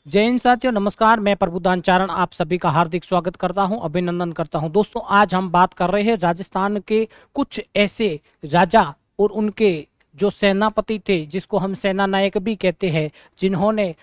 जय हिंद साथियों, नमस्कार। मैं प्रभुदान चारण आप सभी का हार्दिक स्वागत करता हूं, अभिनंदन करता हूं। दोस्तों, आज हम बात कर रहे हैं राजस्थान के कुछ ऐसे राजा और उनके जो सेनापति थे, जिसको हम सेना नायक भी कहते हैं, जिन्होंने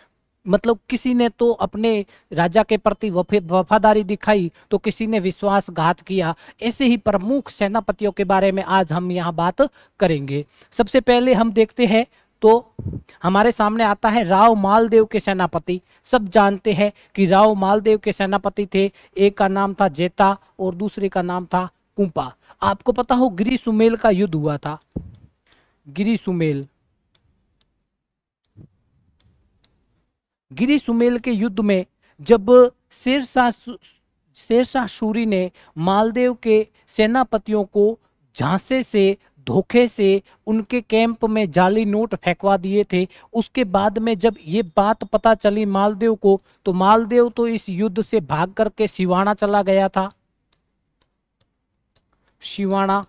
किसी ने तो अपने राजा के प्रति वफादारी दिखाई, तो किसी ने विश्वासघात किया। ऐसे ही प्रमुख सेनापतियों के बारे में आज हम यहाँ बात करेंगे। सबसे पहले हम देखते हैं तो हमारे सामने आता है राव मालदेव के सेनापति। सब जानते हैं कि राव मालदेव के सेनापति थे। एक का नाम था जेता और दूसरे का नाम था कुंपा। आपको पता हो गिरी सुमेल का युद्ध हुआ था। गिरी सुमेल गिरी सुमेल के युद्ध में जब शेरशाह सूरी ने मालदेव के सेनापतियों को झांसे से, धोखे से उनके कैंप में जाली नोट फेंकवा दिए थे, उसके बाद में जब ये बात पता चली मालदेव को, तो मालदेव तो इस युद्ध से भाग करके सिवाना चला गया था। सिवाना।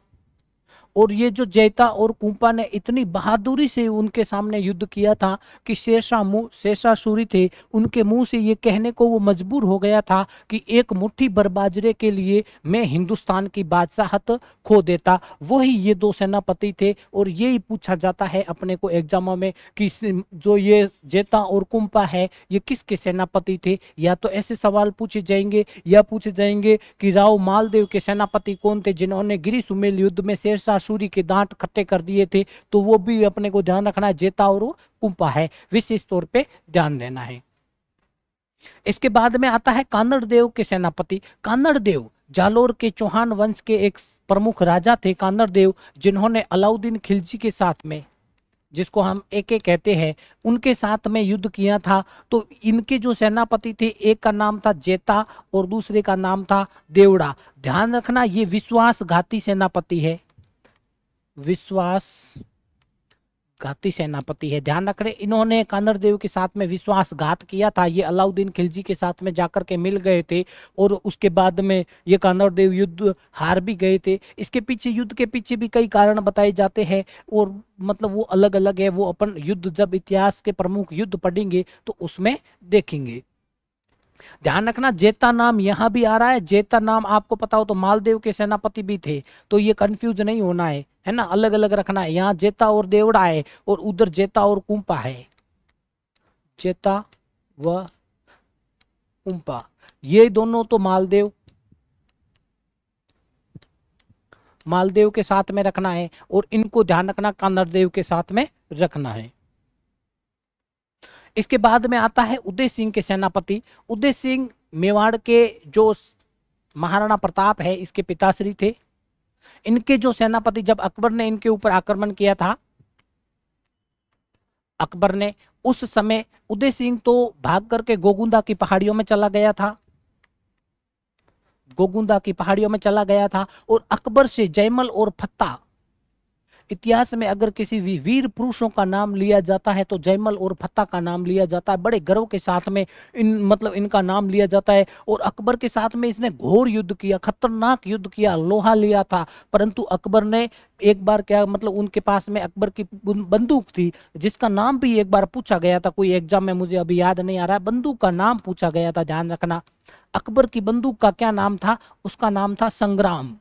और ये जो जैता और कुंपा ने इतनी बहादुरी से उनके सामने युद्ध किया था कि शेरशाह सूरी थे, उनके मुंह से ये कहने को वो मजबूर हो गया था कि एक मुट्ठी भर बाजरे के लिए मैं हिंदुस्तान की बादशाहत खो देता। वही ये दो सेनापति थे। और यही पूछा जाता है अपने को एग्जामों में कि जो ये जैता और कुंपा है, ये किसके सेनापति थे। या तो ऐसे सवाल पूछे जाएंगे या पूछे जाएंगे कि राव मालदेव के सेनापति कौन थे, जिन्होंने गिरी सुमेल युद्ध में शेरशाह सूरी के दांत खट्टे कर दिए थे। तो वो भी अपने को ध्यान रखना है, जेता और कुंपा है, विशेष तौर पे ध्यान देना है। इसके बाद में आता है कानड़ देव के सेनापति। कानड़ देव जालोर के चौहान वंश के एक प्रमुख राजा थे। कानड़ देव, जिन्होंने अलाउद्दीन खिलजी के साथ में, जिसको हम एके कहते हैं, उनके साथ में युद्ध किया था। तो इनके जो सेनापति थे, एक का नाम था जेता और दूसरे का नाम था देवड़ा। ध्यान रखना, ये विश्वासघाती सेनापति है, विश्वासघाती सेनापति है। ध्यान रख रहे, इन्होंने कानड़ देव के साथ में विश्वासघात किया था। ये अलाउद्दीन खिलजी के साथ में जाकर के मिल गए थे और उसके बाद में ये कानड़ देव युद्ध हार भी गए थे। इसके पीछे, युद्ध के पीछे भी कई कारण बताए जाते हैं और वो अलग अलग है। वो अपन युद्ध, जब इतिहास के प्रमुख युद्ध पढ़ेंगे तो उसमें देखेंगे। ध्यान रखना, जेता नाम यहां भी आ रहा है। जेता नाम आपको पता हो तो मालदेव के सेनापति भी थे, तो ये कंफ्यूज नहीं होना है ना, अलग अलग रखना है। यहाँ जेता और देवड़ा है और उधर जेता और कुंपा है। जेता व कुंपा, ये दोनों तो मालदेव के साथ में रखना है और इनको ध्यान रखना कानड़ देव के साथ में रखना है। इसके बाद में आता है उदय सिंह के सेनापति। उदय सिंह मेवाड़ के जो महाराणा प्रताप है, इसके पिताश्री थे। इनके जो सेनापति, जब अकबर ने इनके ऊपर आक्रमण किया था, अकबर ने उस समय, उदय सिंह तो भाग करके गोगुंदा की पहाड़ियों में चला गया था। गोगुंदा की पहाड़ियों में चला गया था और अकबर से जयमल और फत्ता, इतिहास में अगर किसी वीर पुरुषों का नाम लिया जाता है तो जयमल और फत्ता का नाम लिया जाता है। बड़े गर्व के साथ में इनका नाम लिया जाता है। और अकबर के साथ में इसने घोर युद्ध किया, खतरनाक युद्ध किया, लोहा लिया था। परंतु अकबर ने एक बार क्या, उनके पास में अकबर की बंदूक थी, जिसका नाम भी एक बार पूछा गया था कोई एग्जाम में, मुझे अभी याद नहीं आ रहा है, बंदूक का नाम पूछा गया था। ध्यान रखना, अकबर की बंदूक का क्या नाम था, उसका नाम था संग्राम।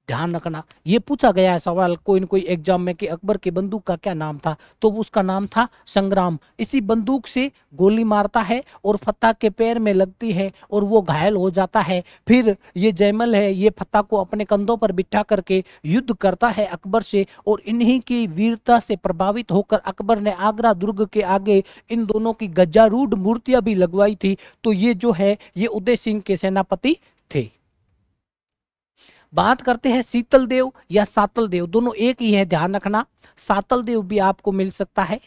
ध्यान रखना, ये पूछा गया है सवाल कोई न कोई एग्जाम में कि अकबर की बंदूक का क्या नाम था, तो उसका नाम था संग्राम। इसी बंदूक से गोली मारता है और फत्ता के पैर में लगती है और वो घायल हो जाता है। फिर ये जयमल है, ये फत्ता को अपने कंधों पर बिठा करके युद्ध करता है अकबर से। और इन्हीं की वीरता से प्रभावित होकर अकबर ने आगरा दुर्ग के आगे इन दोनों की गजारूढ़ मूर्तियां भी लगवाई थी। तो ये जो है, ये उदय सिंह के सेनापति थे। बात करते हैं शीतल देव या सातल देव, दोनों एक ही है, ध्यान रखना। सातल देव भी आपको मिल सकता है।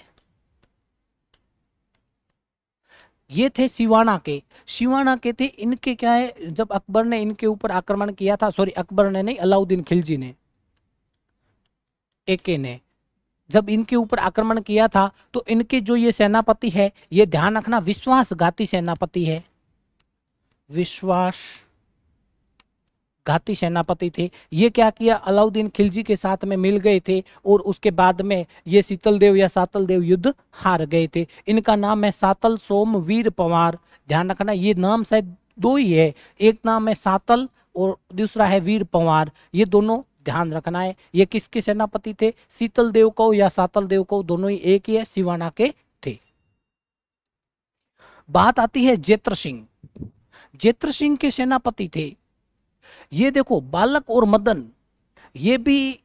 ये थे सिवाना के थे। इनके क्या है, जब अकबर ने इनके ऊपर आक्रमण किया था, सॉरी अकबर ने नहीं, अलाउद्दीन खिलजी ने, एके ने जब इनके ऊपर आक्रमण किया था, तो इनके जो ये सेनापति है, ये ध्यान रखना विश्वासघाती सेनापति है। विश्वासघाती घाती सेनापति थे। ये क्या किया, अलाउद्दीन खिलजी के साथ में मिल गए थे और उसके बाद में ये शीतल देव या सातल देव युद्ध हार गए थे। इनका नाम है सातल सोम वीर पंवार। ध्यान रखना, ये नाम शायद दो ही है, एक नाम है सातल और दूसरा है वीर पंवार। ये दोनों ध्यान रखना है। ये किसके सेनापति थे, शीतल देव को या सातल देव को, दोनों ही एक ही है, सिवाना के थे। बात आती है जेत्र सिंह। जेत्र सिंह के सेनापति थे, ये देखो बालक और मदन, ये भी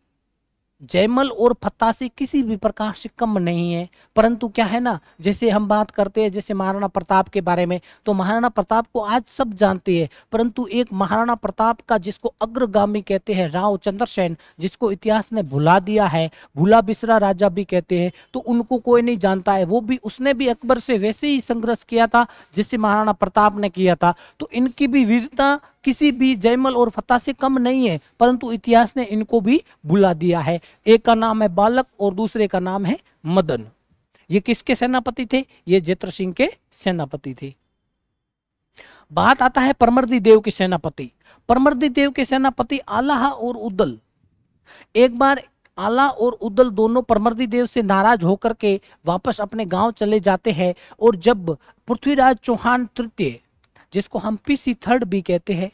जयमल और फत्ता से किसी भी प्रकार से कम नहीं है। परंतु क्या है ना, जैसे हम बात करते हैं जैसे महाराणा प्रताप के बारे में, तो महाराणा प्रताप को आज सब जानते हैं, परंतु एक महाराणा प्रताप का जिसको अग्रगामी कहते हैं राव चंद्रसेन, जिसको इतिहास ने भुला दिया है, भूला बिसरा राजा भी कहते हैं, तो उनको कोई नहीं जानता है। वो भी, उसने भी अकबर से वैसे ही संघर्ष किया था जिससे महाराणा प्रताप ने किया था। तो इनकी भी वीरता किसी भी जयमल और फत्ता से कम नहीं है, परंतु इतिहास ने इनको भी भुला दिया है। एक का नाम है बालक और दूसरे का नाम है मदन। ये किसके सेनापति थे, ये जेत्र सिंह के सेनापति थे। बात आता है परमर्दी देव के सेनापति। परमर्दी देव के सेनापति आला और उदल। एक बार आला और उदल दोनों परमर्दी देव से नाराज होकर के वापस अपने गांव चले जाते हैं, और जब पृथ्वीराज चौहान तृतीय, जिसको हम पीसी थर्ड भी कहते हैं,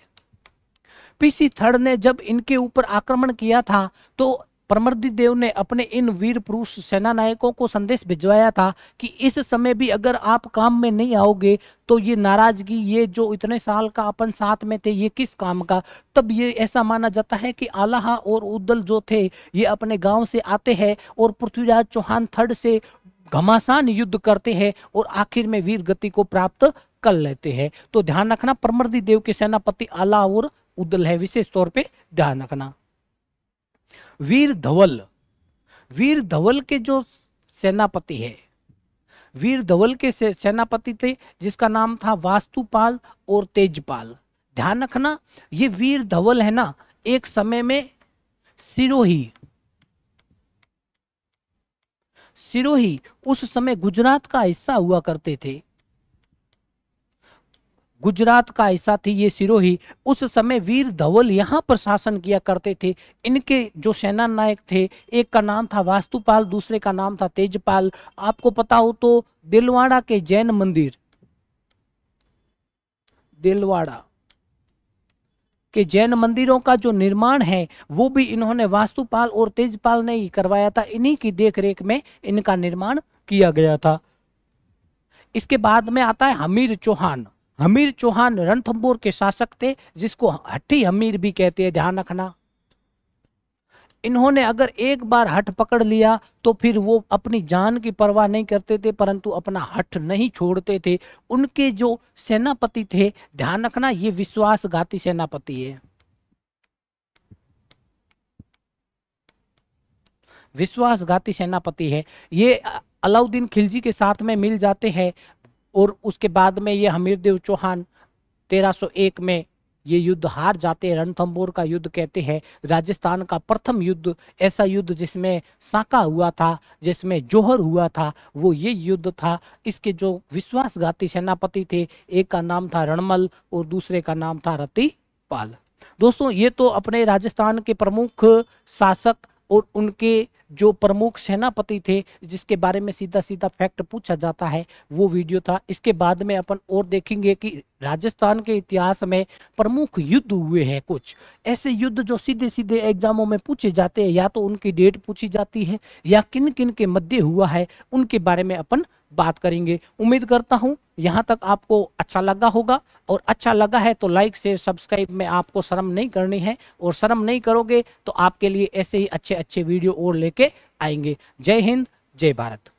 पीसी थर्ड ने जब इनके ऊपर आक्रमण किया था, तो परमर्दी देव ने अपने इन वीर पुरुष सेना नायकों को संदेश भिजवाया था कि इस समय भी अगर आप काम में नहीं आओगे तो ये नाराजगी, ये जो इतने साल का अपन साथ में थे, ये किस काम का। तब ये ऐसा माना जाता है कि आला और उदल जो थे ये अपने गांव से आते हैं और पृथ्वीराज चौहान थर्ड से घमासान युद्ध करते हैं और आखिर में वीर गति को प्राप्त कर लेते हैं। तो ध्यान रखना, परमर्दी देव के सेनापति आला और उदल है, विशेष तौर पे ध्यान रखना। वीर धवल, वीर धवल के जो सेनापति है, वीर धवल के सेनापति थे जिसका नाम था वास्तुपाल और तेजपाल। ध्यान रखना, ये वीर धवल है ना, एक समय में सिरोही उस समय गुजरात का हिस्सा हुआ करते थे, गुजरात का हिस्सा थी ये सिरोही। उस समय वीर धवल यहाँ पर शासन किया करते थे। इनके जो सेना नायक थे, एक का नाम था वास्तुपाल, दूसरे का नाम था तेजपाल। आपको पता हो तो दिलवाड़ा के जैन मंदिर, दिलवाड़ा के जैन मंदिरों का जो निर्माण है वो भी इन्होंने वास्तुपाल और तेजपाल ने ही करवाया था। इन्हीं की देखरेख में इनका निर्माण किया गया था। इसके बाद में आता है हमीर चौहान। हमीर चौहान रणथंभौर के शासक थे, जिसको हठी हमीर भी कहते हैं। ध्यान रखना, इन्होंने अगर एक बार हठ पकड़ लिया तो फिर वो अपनी जान की परवाह नहीं करते थे, परंतु अपना हठ नहीं छोड़ते थे। उनके जो सेनापति थे, ध्यान रखना, ये विश्वासघाती सेनापति है, विश्वासघाती सेनापति है। ये अलाउद्दीन खिलजी के साथ में मिल जाते हैं और उसके बाद में ये हमीरदेव चौहान 1301 में ये युद्ध हार जाते हैं। रणथंभौर का युद्ध कहते हैं, राजस्थान का प्रथम युद्ध, ऐसा युद्ध जिसमें साका हुआ था, जिसमें जोहर हुआ था, वो ये युद्ध था। इसके जो विश्वासघाती सेनापति थे, एक का नाम था रणमल और दूसरे का नाम था रतिपाल। दोस्तों, ये तो अपने राजस्थान के प्रमुख शासक और उनके जो प्रमुख सेनापति थे जिसके बारे में सीधा सीधा फैक्ट पूछा जाता है, वो वीडियो था। इसके बाद में अपन और देखेंगे कि राजस्थान के इतिहास में प्रमुख युद्ध हुए हैं, कुछ ऐसे युद्ध जो सीधे सीधे एग्जामों में पूछे जाते हैं, या तो उनकी डेट पूछी जाती है या किन किन के मध्य हुआ है, उनके बारे में अपन बात करेंगे। उम्मीद करता हूं यहां तक आपको अच्छा लगा होगा, और अच्छा लगा है तो लाइक शेयर सब्सक्राइब में आपको शर्म नहीं करनी है, और शर्म नहीं करोगे तो आपके लिए ऐसे ही अच्छे अच्छे वीडियो और लेके आएंगे। जय हिंद, जय भारत।